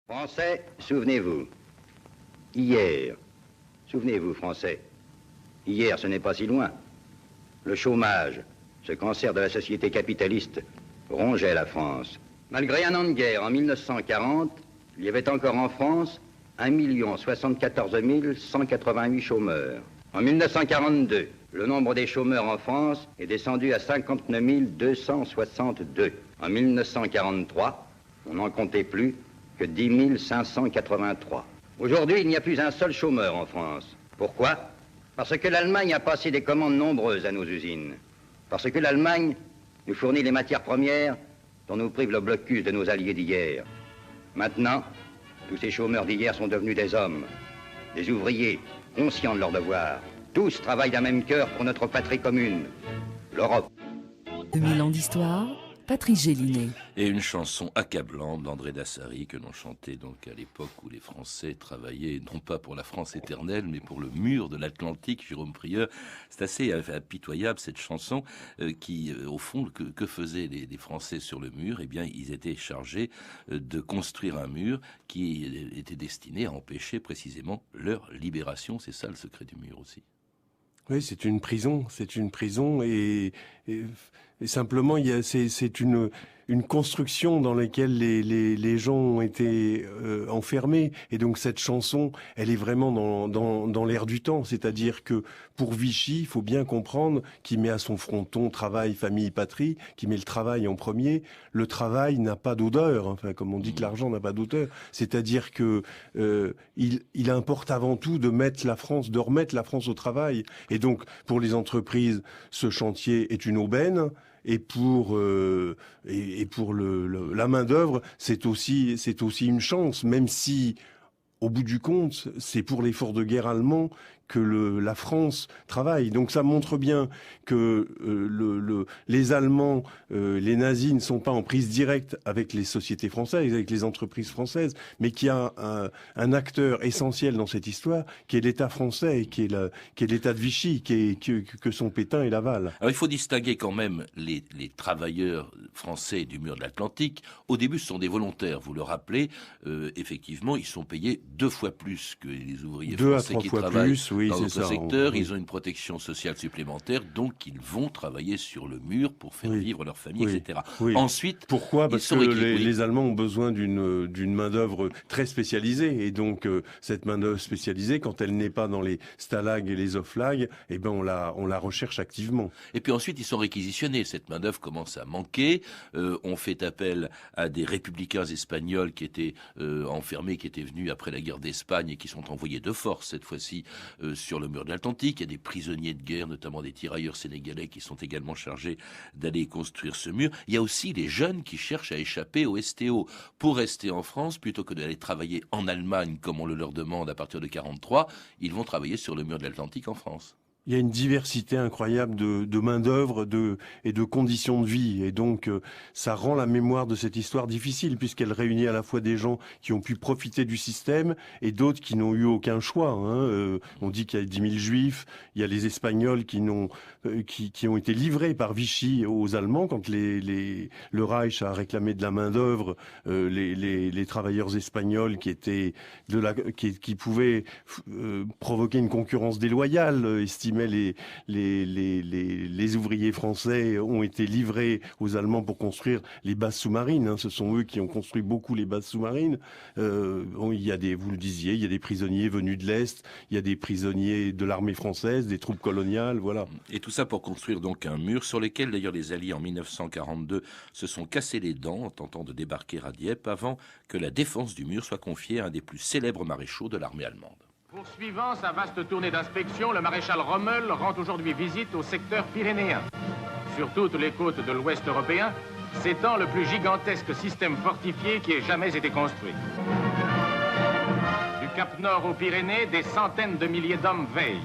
Français, souvenez-vous, hier, souvenez-vous Français, hier ce n'est pas si loin, le chômage, ce cancer de la société capitaliste, rongeait la France. Malgré un an de guerre en 1940, il y avait encore en France 1 074 188 chômeurs. En 1942, le nombre des chômeurs en France est descendu à 59 262. En 1943, on n'en comptait plus que 10 583. Aujourd'hui, il n'y a plus un seul chômeur en France. Pourquoi? Parce que l'Allemagne a passé des commandes nombreuses à nos usines. Parce que l'Allemagne nous fournit les matières premières dont nous prive le blocus de nos alliés d'hier. Maintenant, tous ces chômeurs d'hier sont devenus des hommes, des ouvriers, conscients de leurs devoirs. Tous travaillent d'un même cœur pour notre patrie commune, l'Europe. 2000 ans d'histoire, Patrice Gélinet. Et une chanson accablante d'André Dassary que l'on chantait donc à l'époque où les Français travaillaient non pas pour la France éternelle mais pour le mur de l'Atlantique. Jérôme Prieur, c'est assez impitoyable cette chanson qui au fond que faisaient les Français sur le mur? Eh bien ils étaient chargés de construire un mur qui était destiné à empêcher précisément leur libération. C'est ça le secret du mur aussi. Oui, c'est une prison et simplement c'est une construction dans laquelle les gens ont été enfermés, et donc cette chanson, elle est vraiment dans l'air du temps, c'est-à-dire que pour Vichy, il faut bien comprendre qu'il met à son fronton travail, famille, patrie, qu'il met le travail en premier. Le travail n'a pas d'odeur, enfin comme on dit que l'argent n'a pas d'odeur, c'est-à-dire que il importe avant tout de remettre la France au travail. Et donc, pour les entreprises, ce chantier est une aubaine. Et pour la main d'œuvre, c'est aussi une chance, même si au bout du compte, c'est pour l'effort de guerre allemand que la France travaille. Donc ça montre bien que les Allemands, les nazis ne sont pas en prise directe avec les sociétés françaises, avec les entreprises françaises, mais qu'il y a un acteur essentiel dans cette histoire, qui est l'État français, qui est l'État de Vichy, que sont Pétain et Laval. Alors il faut distinguer quand même les travailleurs français du mur de l'Atlantique. Au début, ce sont des volontaires, vous le rappelez. Effectivement, ils sont payés 2 fois plus que les ouvriers français qui travaillent dans d'autres secteurs. Ils ont une protection sociale supplémentaire, donc ils vont travailler sur le mur pour faire vivre leur famille, etc. Ensuite, pourquoi? Parce que les Allemands ont besoin d'une main-d'œuvre très spécialisée, et donc cette main-d'œuvre spécialisée, quand elle n'est pas dans les stalags et les oflags, eh ben on la recherche activement. Et puis ensuite, ils sont réquisitionnés. Cette main-d'œuvre commence à manquer. On fait appel à des républicains espagnols qui étaient enfermés, qui étaient venus après la guerre d'Espagne et qui sont envoyés de force cette fois-ci sur le mur de l'Atlantique. Il y a des prisonniers de guerre, notamment des tirailleurs sénégalais, qui sont également chargés d'aller construire ce mur. Il y a aussi les jeunes qui cherchent à échapper au STO pour rester en France plutôt que d'aller travailler en Allemagne comme on le leur demande à partir de 1943. Ils vont travailler sur le mur de l'Atlantique en France. Il y a une diversité incroyable de main-d'œuvre et de conditions de vie. Et donc, ça rend la mémoire de cette histoire difficile, puisqu'elle réunit à la fois des gens qui ont pu profiter du système et d'autres qui n'ont eu aucun choix. On dit qu'il y a 10 000 juifs, il y a les Espagnols qui ont été livrés par Vichy aux Allemands quand le Reich a réclamé de la main-d'œuvre, les travailleurs espagnols qui pouvaient provoquer une concurrence déloyale, estimés les ouvriers français ont été livrés aux Allemands pour construire les bases sous-marines. Ce sont eux qui ont construit beaucoup les bases sous-marines. Il y a vous le disiez, il y a des prisonniers venus de l'Est, il y a des prisonniers de l'armée française, des troupes coloniales, voilà. Et tout ça pour construire donc un mur sur lequel d'ailleurs les Alliés en 1942 se sont cassés les dents en tentant de débarquer à Dieppe avant que la défense du mur soit confiée à un des plus célèbres maréchaux de l'armée allemande. Poursuivant sa vaste tournée d'inspection, le maréchal Rommel rend aujourd'hui visite au secteur pyrénéen. Sur toutes les côtes de l'Ouest européen s'étend le plus gigantesque système fortifié qui ait jamais été construit. Du Cap Nord aux Pyrénées, des centaines de milliers d'hommes veillent.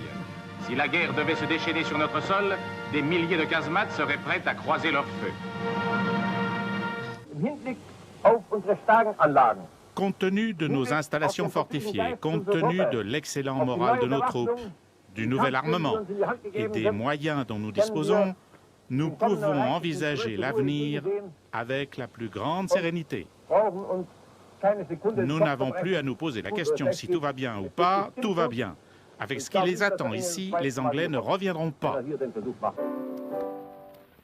Si la guerre devait se déchaîner sur notre sol, des milliers de casemates seraient prêtes à croiser leur feu. Compte tenu de nos installations fortifiées, compte tenu de l'excellent moral de nos troupes, du nouvel armement et des moyens dont nous disposons, nous pouvons envisager l'avenir avec la plus grande sérénité. Nous n'avons plus à nous poser la question si tout va bien ou pas, tout va bien. Avec ce qui les attend ici, les Anglais ne reviendront pas.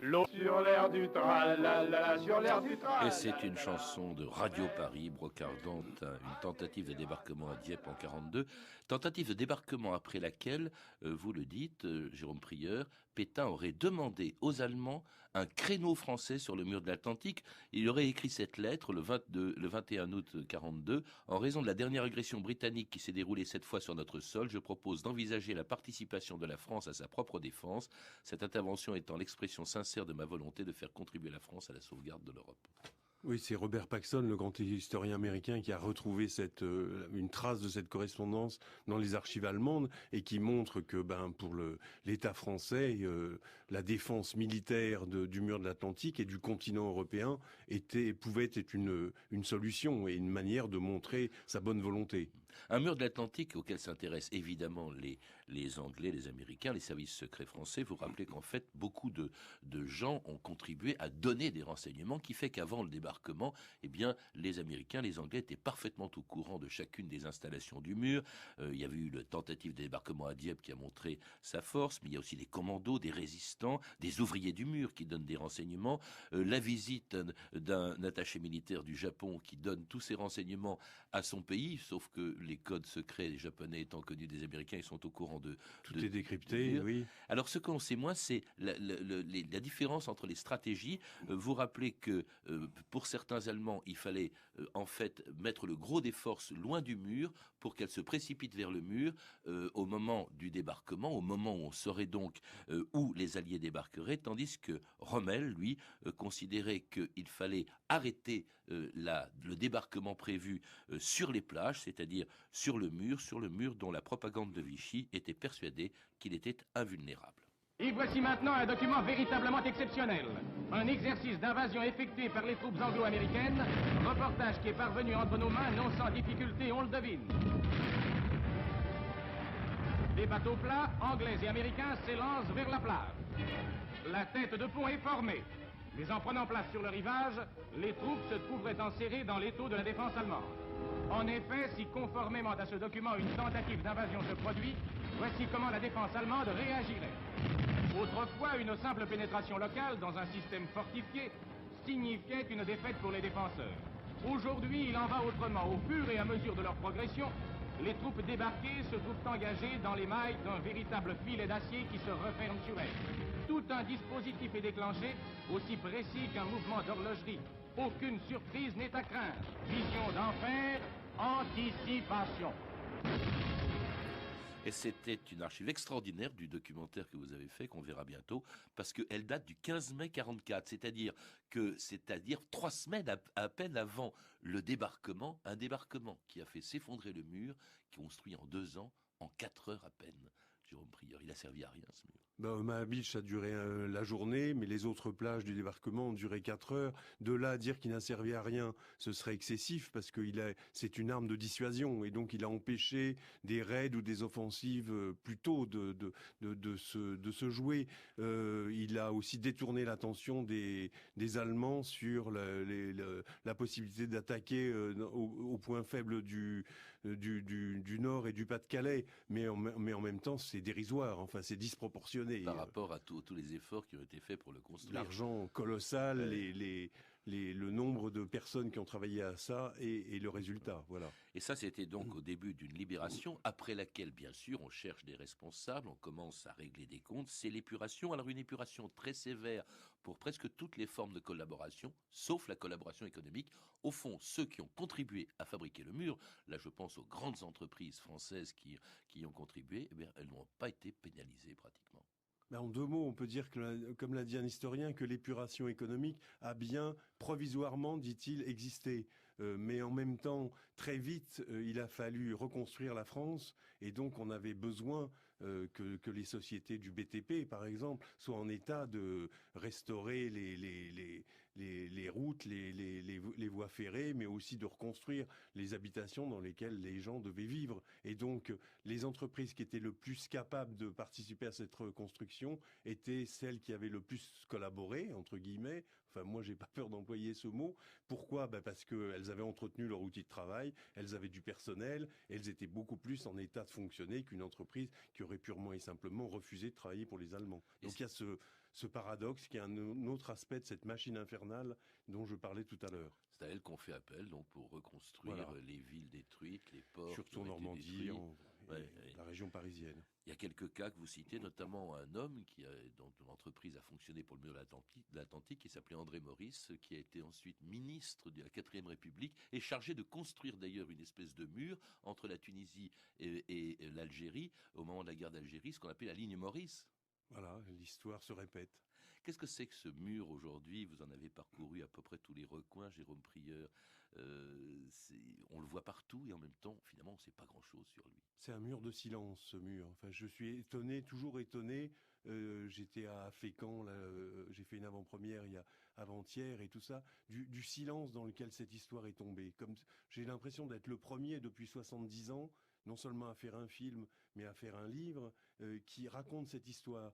L'eau sur l'air du tralala, sur l'air du Et tralala. c'est une chanson de Radio Paris, brocardant une tentative de débarquement à Dieppe en 1942. Tentative de débarquement après laquelle, vous le dites, Jérôme Prieur, Pétain aurait demandé aux Allemands un créneau français sur le mur de l'Atlantique. Il aurait écrit cette lettre le 21 août 1942. En raison de la dernière agression britannique qui s'est déroulée cette fois sur notre sol, je propose d'envisager la participation de la France à sa propre défense, cette intervention étant l'expression sincère de ma volonté de faire contribuer la France à la sauvegarde de l'Europe. Oui, c'est Robert Paxson, le grand historien américain, qui a retrouvé une trace de cette correspondance dans les archives allemandes et qui montre que, pour l'État français, la défense militaire du mur de l'Atlantique et du continent européen pouvait être une solution et une manière de montrer sa bonne volonté. Un mur de l'Atlantique auquel s'intéressent évidemment les Anglais, les Américains, les services secrets français. Vous rappelez qu'en fait, beaucoup de gens ont contribué à donner des renseignements qui fait qu'avant le débarquement, eh bien, les Américains, les Anglais étaient parfaitement au courant de chacune des installations du mur. Il y avait eu la tentative de débarquement à Dieppe qui a montré sa force, mais il y a aussi des commandos, des résistants, des ouvriers du mur qui donnent des renseignements. La visite d'un attaché militaire du Japon qui donne tous ces renseignements à son pays, sauf que les codes secrets des Japonais étant connus des Américains, ils sont au courant de... Tout est décrypté, oui. Alors ce qu'on sait moins, c'est la différence entre les stratégies. Vous rappelez que pour certains Allemands, il fallait en fait mettre le gros des forces loin du mur pour qu'elles se précipitent vers le mur au moment du débarquement, au moment où on saurait donc où les Alliés débarqueraient, tandis que Rommel, lui, considérait qu'il fallait arrêter le débarquement prévu sur les plages, c'est-à-dire sur le mur dont la propagande de Vichy était persuadée qu'il était invulnérable. Et voici maintenant un document véritablement exceptionnel. Un exercice d'invasion effectué par les troupes anglo-américaines. Reportage qui est parvenu entre nos mains, non sans difficulté, on le devine. Des bateaux plats, anglais et américains, s'élancent vers la plage. La tête de pont est formée. Mais en prenant place sur le rivage, les troupes se trouveraient enserrées dans l'étau de la défense allemande. En effet, si conformément à ce document une tentative d'invasion se produit, voici comment la défense allemande réagirait. Autrefois, une simple pénétration locale dans un système fortifié signifiait une défaite pour les défenseurs. Aujourd'hui, il en va autrement. Au fur et à mesure de leur progression, les troupes débarquées se trouvent engagées dans les mailles d'un véritable filet d'acier qui se referme sur elles. Tout un dispositif est déclenché, aussi précis qu'un mouvement d'horlogerie. Aucune surprise n'est à craindre. Vision d'enfer, anticipation. Et c'était une archive extraordinaire du documentaire que vous avez fait, qu'on verra bientôt, parce qu'elle date du 15 mai 1944, c'est-à-dire 3 semaines à peine avant le débarquement, un débarquement qui a fait s'effondrer le mur, construit en 2 ans, en 4 heures à peine. Jérôme Prieur, il a servi à rien ce mur. Omaha Beach a duré la journée, mais les autres plages du débarquement ont duré 4 heures. De là à dire qu'il n'a servi à rien, ce serait excessif parce que c'est une arme de dissuasion et donc il a empêché des raids ou des offensives plus tôt de se jouer. Il a aussi détourné l'attention des Allemands sur la possibilité d'attaquer au point faible du Nord et du Pas-de-Calais, mais en même temps c'est dérisoire, enfin c'est disproportionné. Par rapport à tous les efforts qui ont été faits pour le construire. L'argent colossal, le nombre de personnes qui ont travaillé à ça et le résultat, voilà. Et ça, c'était donc au début d'une libération, après laquelle, bien sûr, on cherche des responsables, on commence à régler des comptes. C'est l'épuration, alors une épuration très sévère pour presque toutes les formes de collaboration, sauf la collaboration économique. Au fond, ceux qui ont contribué à fabriquer le mur, là je pense aux grandes entreprises françaises qui y ont contribué, eh bien, elles n'ont pas été pénalisées pratiquement. En 2 mots, on peut dire, comme l'a dit un historien, que l'épuration économique a bien provisoirement, dit-il, existé. Mais en même temps, très vite, il a fallu reconstruire la France et donc on avait besoin que les sociétés du BTP, par exemple, soient en état de restaurer les routes, les voies ferrées, mais aussi de reconstruire les habitations dans lesquelles les gens devaient vivre. Et donc, les entreprises qui étaient le plus capables de participer à cette reconstruction étaient celles qui avaient le plus collaboré, entre guillemets, Enfin, moi, j'ai pas peur d'employer ce mot. Pourquoi? Parce qu'elles avaient entretenu leur outil de travail, elles avaient du personnel, elles étaient beaucoup plus en état de fonctionner qu'une entreprise qui aurait purement et simplement refusé de travailler pour les Allemands. Donc il y a ce paradoxe qui est un autre aspect de cette machine infernale dont je parlais tout à l'heure. C'est à elle qu'on fait appel donc pour reconstruire les villes détruites, les ports. Surtout en Normandie, la région parisienne. Il y a quelques cas que vous citez, notamment un homme dont l'entreprise a fonctionné pour le mur de l'Atlantique, qui s'appelait André Maurice, qui a été ensuite ministre de la 4e République et chargé de construire d'ailleurs une espèce de mur entre la Tunisie et l'Algérie au moment de la guerre d'Algérie, ce qu'on appelle la ligne Maurice. Voilà, l'histoire se répète. Qu'est-ce que c'est que ce mur aujourd'hui? Vous en avez parcouru à peu près tous les recoins, Jérôme Prieur. On le voit partout et en même temps, finalement, on ne sait pas grand-chose sur lui. C'est un mur de silence, ce mur. Enfin, je suis étonné, toujours étonné. J'étais à Fécamp, là, j'ai fait une avant-première avant-hier et tout ça, du silence dans lequel cette histoire est tombée. Comme j'ai l'impression d'être le premier depuis 70 ans, non seulement à faire un film, mais à faire un livre qui raconte cette histoire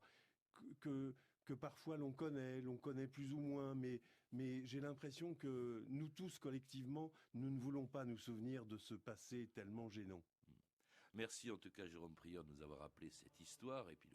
que parfois l'on connaît plus ou moins, mais j'ai l'impression que nous tous collectivement, nous ne voulons pas nous souvenir de ce passé tellement gênant. Merci en tout cas Jérôme Prieur de nous avoir rappelé cette histoire et puis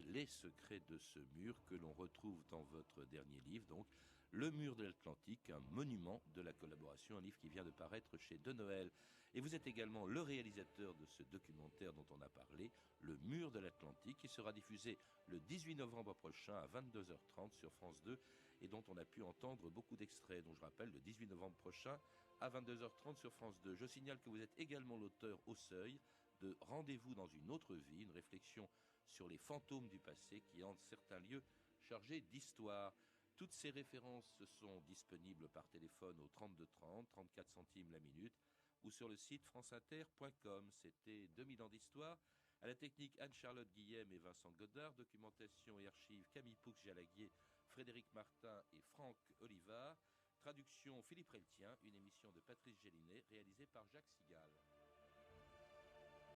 les secrets de ce mur que l'on retrouve dans votre dernier livre, donc Le mur de l'Atlantique, un monument de la collaboration, un livre qui vient de paraître chez De Noël. Et vous êtes également le réalisateur de ce documentaire dont on a parlé, Le mur de l'Atlantique, qui sera diffusé le 18 novembre prochain à 22h30 sur France 2 et dont on a pu entendre beaucoup d'extraits, dont je rappelle le 18 novembre prochain à 22h30 sur France 2. Je signale que vous êtes également l'auteur au Seuil de Rendez-vous dans une autre vie, une réflexion sur les fantômes du passé qui hantent certains lieux chargés d'histoire. Toutes ces références sont disponibles par téléphone au 32 30, 34 centimes la minute, ou sur le site franceinter.com. C'était 2000 ans d'histoire. À la technique, Anne-Charlotte Guillem et Vincent Godard. Documentation et archives, Camille Poux-Jalaguier, Frédéric Martin et Franck Olivard. Traduction, Philippe Reltien. Une émission de Patrice Gélinet, réalisée par Jacques Sigal.